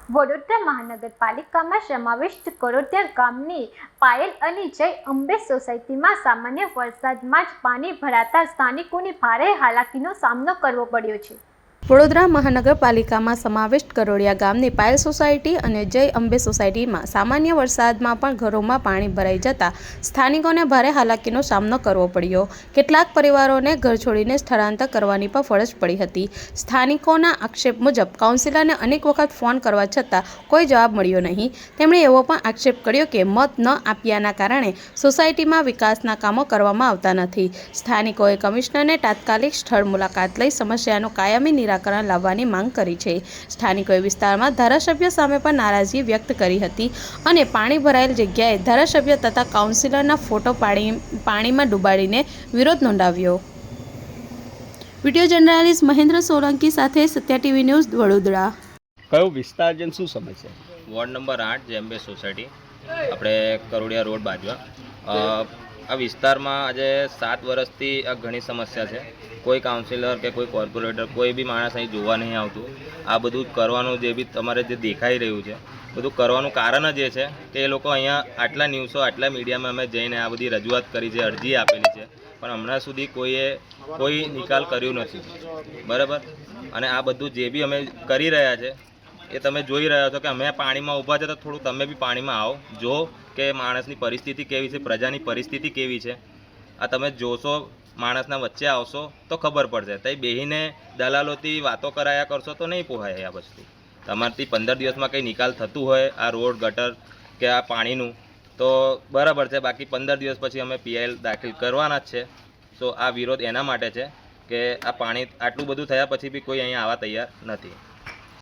વડોદરા મહાનગરપાલિકામાં સમાવિષ્ટ કરોડિયા ગામની પાયલ અને જય અંબે સોસાયટીમાં સામાન્ય વરસાદમાં જ પાણી ભરાતા સ્થાનિકોને ભારે હાલાકીનો સામનો કરવો પડ્યો છે। વડોદરા મહાનગરપાલિકામાં સમાવિષ્ટ કરોડિયા ગામની પાયલ સોસાયટી અને જય અંબે સોસાયટીમાં સામાન્ય વરસાદમાં પણ ઘરોમાં પાણી ભરાઈ જતા સ્થાનિકોને ભારે હાલાકીનો સામનો કરવો પડ્યો। કેટલાક પરિવારોને ઘર છોડીને સ્થળાંતર કરવાની પણ ફરજ પડી હતી। સ્થાનિકોના આક્ષેપ મુજબ કાઉન્સિલરને અનેક વખત ફોન કરવા છતાં કોઈ જવાબ મળ્યો નહીં। તેમણે એવો પણ આક્ષેપ કર્યો કે મત ન આપ્યાના કારણે સોસાયટીમાં વિકાસના કામો કરવામાં આવતા નથી। સ્થાનિકોએ કમિશનરને તાત્કાલિક સ્થળ મુલાકાત લઈ સમસ્યાનું કાયમી નિરાકરણ લાવવાની માંગ કરી છે। સ્થાનિકોએ વિસ્તારમાં ધારાસભ્ય સામે પણ નારાજગી વ્યક્ત કરી હતી અને પાણી ભરાયેલ જગ્યાએ ધારાસભ્ય તથા કાઉન્સિલરના ફોટો પાણીમાં ડૂબાડીને વિરોધ નોંધાવ્યો। વિડીયો જર્નલિસ્ટ મહેન્દ્ર સોલંકી સાથે સત્યા ટીવી ન્યૂઝ વડોદરા। કયો વિસ્તાર છે, શું સમસ્યા? વોર્ડ નંબર 8 જેમ્બે સોસાયટી, આપણે કરોડિયા રોડ બાજુ। આ વિસ્તારમાં આજે 7 વર્ષથી આ ઘણી સમસ્યા છે। કોઈ કાઉન્સિલર કે કોઈ કોર્પોરેટર કોઈ બી માણસ અહીં જોવા નહીં આવતું। આ બધું કરવાનું જે બી તમારે જે દેખાઈ રહ્યું છે બધું કરવાનું કારણ જ એ છે કે એ લોકો અહીંયા આટલા ન્યૂઝો આટલા મીડિયામાં અમે જઈને આ બધી રજૂઆત કરી છે, અરજી આપેલી છે, પણ હમણાં સુધી કોઈએ કોઈ નિકાલ કર્યું નથી, બરાબર। અને આ બધું જે બી અમે કરી રહ્યા છે એ તમે જોઈ રહ્યા છો કે અમે પાણીમાં ઊભા છે તો થોડું તમે બી પાણીમાં આવો, જો કે માણસની પરિસ્થિતિ કેવી છે, પ્રજાની પરિસ્થિતિ કેવી છે। આ તમે જોશો, માણસના વચ્ચે આવશો તો ખબર પડશે। તઈ બેહીને દલાલોથી વાતો કરાયા કરશો તો નહીં પોહાય। આ વસ્તુ તમારથી 15 દિવસમાં કંઈ નિકાલ થતું હોય આ રોડ ગટર કે આ પાણીનું તો બરાબર છે, બાકી 15 દિવસ પછી અમે PIL દાખલ કરવાના જ છે। તો આ વિરોધ એના માટે છે કે આ પાણી આટલું બધું થયા પછી બી કોઈ અહીંયા આવવા તૈયાર નથી।